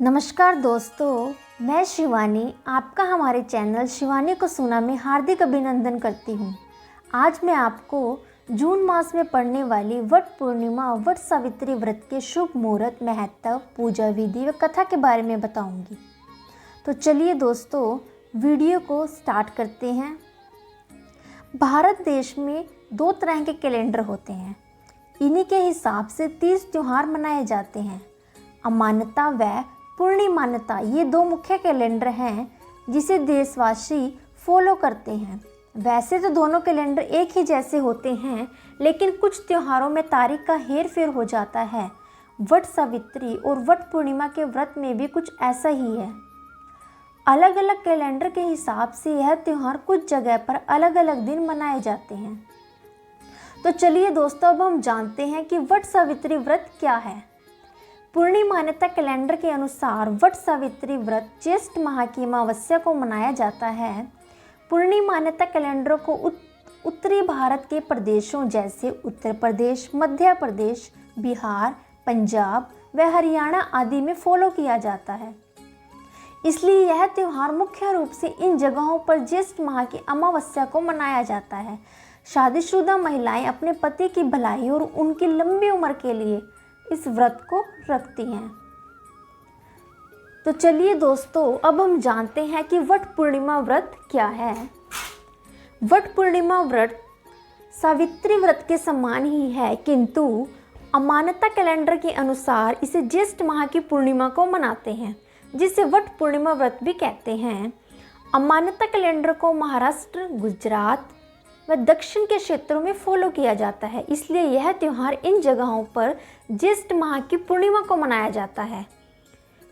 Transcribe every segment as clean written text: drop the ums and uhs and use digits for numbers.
नमस्कार दोस्तों, मैं शिवानी आपका हमारे चैनल शिवानी को सुना में हार्दिक अभिनंदन करती हूँ। आज मैं आपको जून मास में पड़ने वाली वट पूर्णिमा वट सावित्री व्रत के शुभ मुहूर्त, महत्व, पूजा विधि व कथा के बारे में बताऊंगी। तो चलिए दोस्तों, वीडियो को स्टार्ट करते हैं। भारत देश में 2 तरह के कैलेंडर होते हैं। इन्हीं के हिसाब से 30 त्यौहार मनाए जाते हैं। अमानता व पूर्णिमानता ये 2 मुख्य कैलेंडर हैं जिसे देशवासी फॉलो करते हैं। वैसे तो दोनों कैलेंडर एक ही जैसे होते हैं, लेकिन कुछ त्योहारों में तारीख का हेर फेर हो जाता है। वट सावित्री और वट पूर्णिमा के व्रत में भी कुछ ऐसा ही है। अलग अलग कैलेंडर के हिसाब से यह त्यौहार कुछ जगह पर अलग अलग दिन मनाए जाते हैं। तो चलिए दोस्तों, अब हम जानते हैं कि वट सावित्री व्रत क्या है। पूर्णिमानता कैलेंडर के अनुसार वट सावित्री व्रत ज्येष्ठ माह की अमावस्या को मनाया जाता है। पूर्णिमानता कैलेंडर को उत्तरी भारत के प्रदेशों जैसे उत्तर प्रदेश, मध्य प्रदेश, बिहार, पंजाब व हरियाणा आदि में फॉलो किया जाता है। इसलिए यह त्यौहार मुख्य रूप से इन जगहों पर ज्येष्ठ माह की अमावस्या को मनाया जाता है। शादीशुदा महिलाएं अपने पति की भलाई और उनकी लंबी उम्र के लिए इस व्रत को रखती हैं। तो चलिए दोस्तों, अब हम जानते हैं कि वट पूर्णिमा व्रत क्या है। वट पूर्णिमा व्रत सावित्री व्रत के समान ही है, किंतु अमानता कैलेंडर के अनुसार इसे ज्येष्ठ माह की पूर्णिमा को मनाते हैं, जिसे वट पूर्णिमा व्रत भी कहते हैं। अमानता कैलेंडर को महाराष्ट्र, गुजरात व दक्षिण के क्षेत्रों में फॉलो किया जाता है। इसलिए यह त्यौहार इन जगहों पर ज्येष्ठ माह की पूर्णिमा को मनाया जाता है।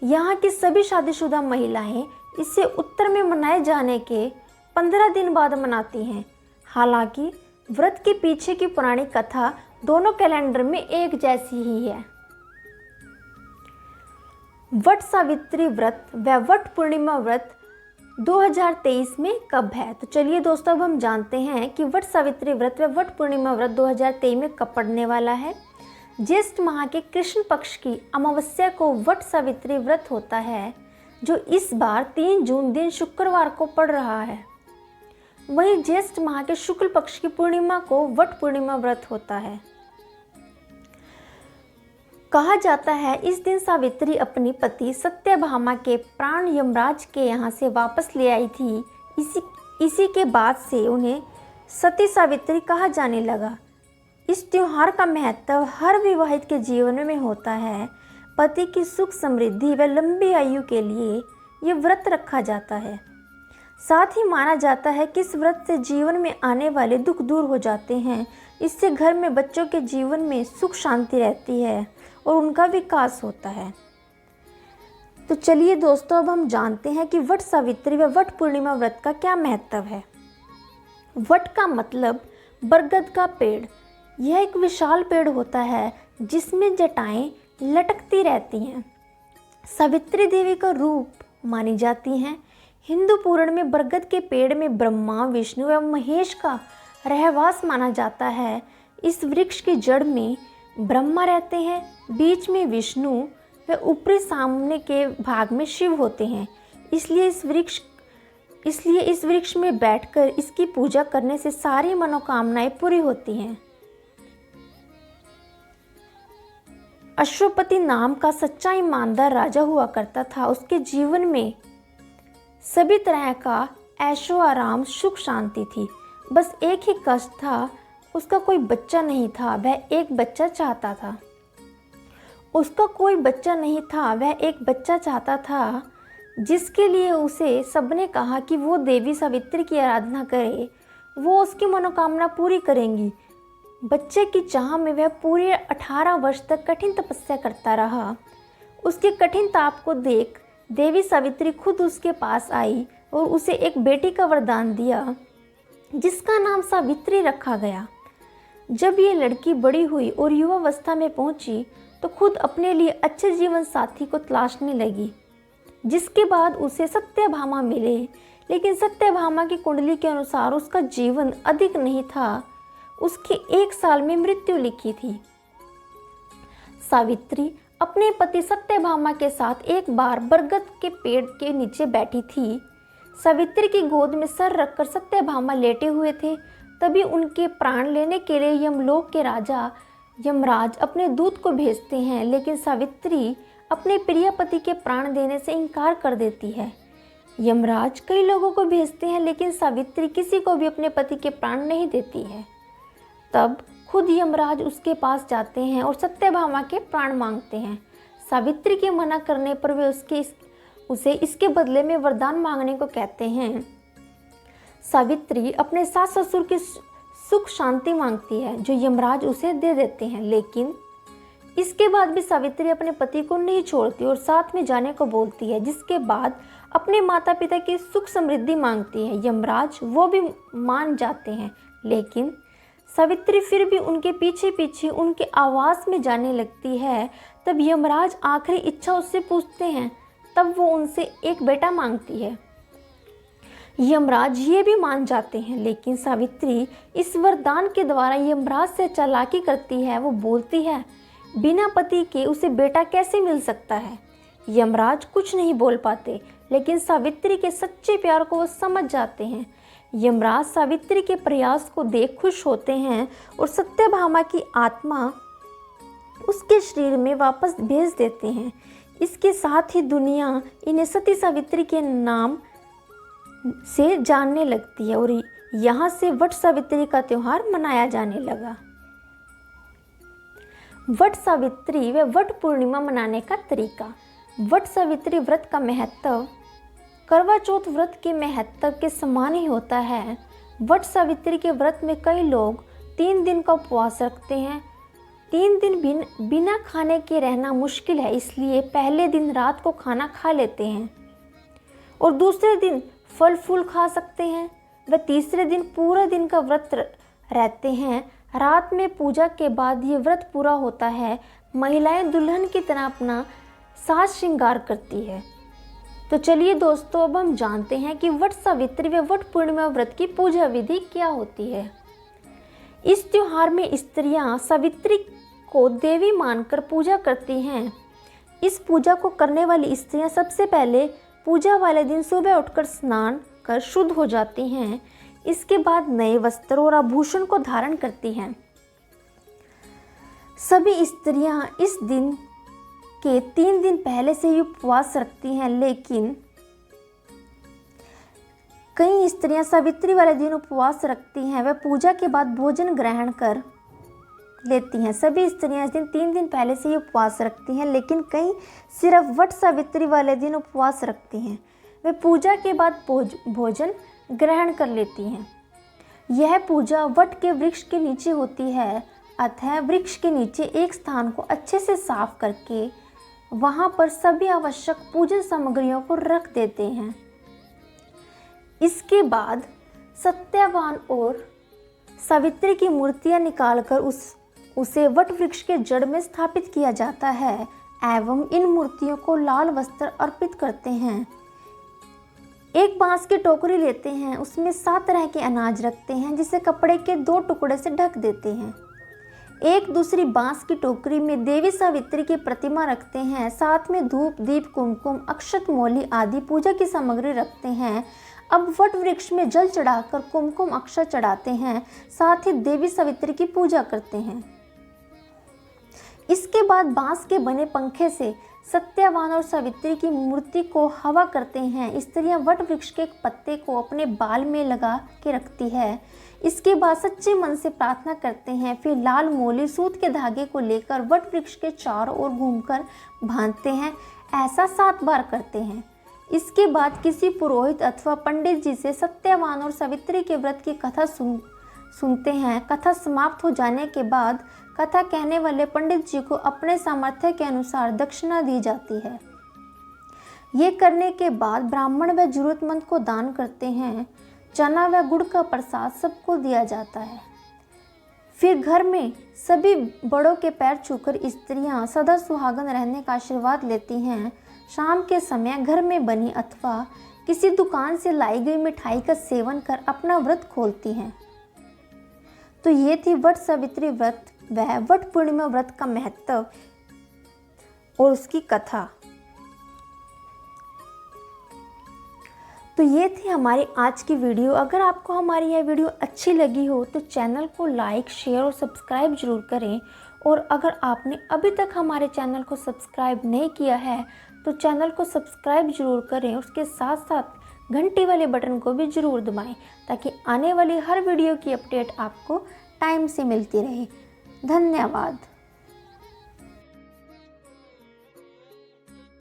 यहाँ की सभी शादीशुदा महिलाएं इसे उत्तर में मनाए जाने के 15 दिन बाद मनाती हैं। हालांकि व्रत के पीछे की पुरानी कथा दोनों कैलेंडर में एक जैसी ही है। वट सावित्री व्रत व वट पूर्णिमा व्रत 2023 में कब है? तो चलिए दोस्तों, अब हम जानते हैं कि वट सावित्री व्रत व वट पूर्णिमा व्रत 2023 में कब पड़ने वाला है। ज्येष्ठ माह के कृष्ण पक्ष की अमावस्या को वट सावित्री व्रत होता है, जो इस बार 3 जून दिन शुक्रवार को पड़ रहा है। वहीं ज्येष्ठ माह के शुक्ल पक्ष की पूर्णिमा को वट पूर्णिमा व्रत होता है। कहा जाता है इस दिन सावित्री अपनी पति सत्यभामा के प्राण यमराज के यहाँ से वापस ले आई थी। इसी के बाद से उन्हें सती सावित्री कहा जाने लगा। इस त्योहार का महत्व हर विवाहित के जीवन में होता है। पति की सुख समृद्धि व लंबी आयु के लिए ये व्रत रखा जाता है। साथ ही माना जाता है कि इस व्रत से जीवन में आने वाले दुख दूर हो जाते हैं। इससे घर में बच्चों के जीवन में सुख शांति रहती है और उनका विकास होता है। तो चलिए दोस्तों, अब हम जानते हैं कि वट सावित्री व वट पूर्णिमा व्रत का क्या महत्व है। वट का मतलब बरगद का पेड़। यह एक विशाल पेड़ होता है जिसमें जटाएं लटकती रहती हैं। सावित्री देवी का रूप मानी जाती हैं। हिंदू पुराण में बरगद के पेड़ में ब्रह्मा, विष्णु एवं महेश का रहवास माना जाता है। इस वृक्ष की जड़ में ब्रह्मा रहते हैं, बीच में विष्णु व ऊपरी सामने के भाग में शिव होते हैं। इसलिए इस वृक्ष में बैठकर इसकी पूजा करने से सारी मनोकामनाएं पूरी होती हैं। अश्वपति नाम का सच्चा ईमानदार राजा हुआ करता था। उसके जीवन में सभी तरह का ऐशो आराम, सुख शांति थी। बस एक ही कष्ट था, उसका कोई बच्चा नहीं था। वह एक बच्चा चाहता था। उसका कोई बच्चा नहीं था, वह एक बच्चा चाहता था, जिसके लिए उसे सबने कहा कि वो देवी सावित्री की आराधना करे, वो उसकी मनोकामना पूरी करेंगी। बच्चे की चाह में वह पूरे 18 वर्ष तक कठिन तपस्या करता रहा। उसके कठिन ताप को देख देवी सावित्री खुद उसके पास आई और उसे एक बेटी का वरदान दिया, जिसका नाम सावित्री रखा गया। जब ये लड़की बड़ी हुई और युवावस्था में पहुंची तो खुद अपने लिए अच्छे जीवन साथी को तलाशने लगी, जिसके बाद उसे सत्यभामा मिले। लेकिन सत्यभामा की कुंडली के अनुसार उसका जीवन अधिक नहीं था। उसकी 1 साल में मृत्यु लिखी थी। सावित्री अपने पति सत्यभामा के साथ एक बार बरगद के पेड़ के नीचे बैठी थी। सावित्री की गोद में सर रखकर सत्यभामा लेटे हुए थे। तभी उनके प्राण लेने के लिए यमलोक के राजा यमराज अपने दूत को भेजते हैं, लेकिन सावित्री अपने प्रिय पति के प्राण देने से इनकार कर देती है। यमराज कई लोगों को भेजते हैं, लेकिन सावित्री किसी को भी अपने पति के प्राण नहीं देती है। तब खुद यमराज उसके पास जाते हैं और सत्यभामा के प्राण मांगते हैं। सावित्री के मना करने पर वे उसे इसके बदले में वरदान मांगने को कहते हैं। सावित्री अपने सास ससुर की सुख शांति मांगती है, जो यमराज उसे दे देते हैं, लेकिन इसके बाद भी सावित्री अपने पति को नहीं छोड़ती और साथ में जाने को बोलती है, जिसके बाद अपने माता पिता की सुख समृद्धि मांगती है। यमराज वो भी मान जाते हैं, लेकिन सावित्री फिर भी उनके पीछे पीछे उनके आवास में जाने लगती है। तब यमराज आखिरी इच्छा उससे पूछते हैं। तब वो उनसे एक बेटा मांगती है। यमराज ये भी मान जाते हैं, लेकिन सावित्री इस वरदान के द्वारा यमराज से चालाकी करती है। वो बोलती है, बिना पति के उसे बेटा कैसे मिल सकता है। यमराज कुछ नहीं बोल पाते, लेकिन सावित्री के सच्चे प्यार को वो समझ जाते हैं। यमराज सावित्री के प्रयास को देख खुश होते हैं और सत्यभामा की आत्मा उसके शरीर में वापस भेज देते हैं। इसके साथ ही दुनिया इन्हें सती सावित्री के नाम से जानने लगती है और यहाँ से वट सावित्री का त्योहार मनाया जाने लगा। वट सावित्री व वट पूर्णिमा मनाने का तरीका। वट सावित्री व्रत का महत्व करवा चौथ व्रत के महत्व के समान ही होता है। वट सावित्री के व्रत में कई लोग 3 दिन का उपवास रखते हैं। 3 दिन बिना खाने के रहना मुश्किल है, इसलिए पहले दिन रात को खाना खा लेते हैं और दूसरे दिन फल फूल खा सकते हैं। व तीसरे दिन पूरा दिन का व्रत रहते हैं। रात में पूजा के बाद ये व्रत पूरा होता है। महिलाएं दुल्हन की तरह अपना साज श्रृंगार करती है। तो चलिए दोस्तों, अब हम जानते हैं कि वट सावित्री व वट पूर्णिमा व्रत की पूजा विधि क्या होती है। इस त्योहार में स्त्रियां सावित्री को देवी मानकर पूजा करती हैं। इस पूजा को करने वाली स्त्रियां सबसे पहले पूजा वाले दिन सुबह उठकर स्नान कर शुद्ध हो जाती हैं। इसके बाद नए वस्त्र और आभूषण को धारण करती हैं। सभी स्त्रियां इस दिन के 3 दिन पहले से ही उपवास रखती हैं, लेकिन कई स्त्रियां सावित्री वाले दिन उपवास रखती हैं। वे पूजा के बाद भोजन ग्रहण कर लेती हैं। सभी स्त्रियां इस दिन 3 दिन पहले से ही उपवास रखती हैं, लेकिन कई सिर्फ वट सावित्री वाले दिन उपवास रखती हैं। वे पूजा के बाद भोजन ग्रहण कर लेती हैं। यह पूजा वट के वृक्ष के नीचे होती है, अतः वृक्ष के नीचे एक स्थान को अच्छे से साफ करके वहां पर सभी आवश्यक पूजन सामग्रियों को रख देते हैं। इसके बाद सत्यवान और सावित्री की मूर्तियां निकालकर उसे वट वृक्ष के जड़ में स्थापित किया जाता है एवं इन मूर्तियों को लाल वस्त्र अर्पित करते हैं। एक बांस की टोकरी लेते हैं, उसमें 7 तरह के अनाज रखते हैं, जिसे कपड़े के 2 टुकड़े से ढक देते हैं। एक दूसरी बांस की टोकरी में देवी सावित्री की प्रतिमा रखते हैं, साथ में धूप दीप कुमकुम अक्षत मोली आदि पूजा की सामग्री रखते हैं। अब वट वृक्ष में जल चढ़ाकर कुमकुम अक्षत चढ़ाते हैं, साथ ही देवी सावित्री की पूजा करते हैं। इसके बाद बांस के बने पंखे से सत्यवान और सावित्री की मूर्ति को हवा करते हैं। स्त्रियां वट वृक्ष के एक पत्ते को अपने बाल में लगा के रखती है। इसके बाद सच्चे मन से प्रार्थना करते हैं। फिर लाल मोली सूत के धागे को लेकर वट वृक्ष के चारों ओर घूमकर बांधते हैं। ऐसा 7 बार करते हैं। इसके बाद किसी पुरोहित अथवा पंडित जी से सत्यवान और सावित्री के व्रत की कथा सुनते हैं। कथा समाप्त हो जाने के बाद कथा कहने वाले पंडित जी को अपने सामर्थ्य के अनुसार दक्षिणा दी जाती है। ये करने के बाद ब्राह्मण व जरूरतमंद को दान करते हैं। चना व गुड़ का प्रसाद सबको दिया जाता है। फिर घर में सभी बड़ों के पैर छूकर स्त्रियां सदा सुहागन रहने का आशीर्वाद लेती हैं। शाम के समय घर में बनी अथवा किसी दुकान से लाई गई मिठाई का सेवन कर अपना व्रत खोलती हैं। तो ये थी वट सावित्री व्रत व वट पूर्णिमा व्रत का महत्व। और उसकी कथा। तो ये थी हमारी आज की वीडियो। अगर आपको हमारी यह वीडियो अच्छी लगी हो तो चैनल को लाइक, शेयर और सब्सक्राइब ज़रूर करें। और अगर आपने अभी तक हमारे चैनल को सब्सक्राइब नहीं किया है तो चैनल को सब्सक्राइब ज़रूर करें। उसके साथ साथ घंटी वाले बटन को भी ज़रूर दबाएं ताकि आने वाली हर वीडियो की अपडेट आपको टाइम से मिलती रहे। धन्यवाद।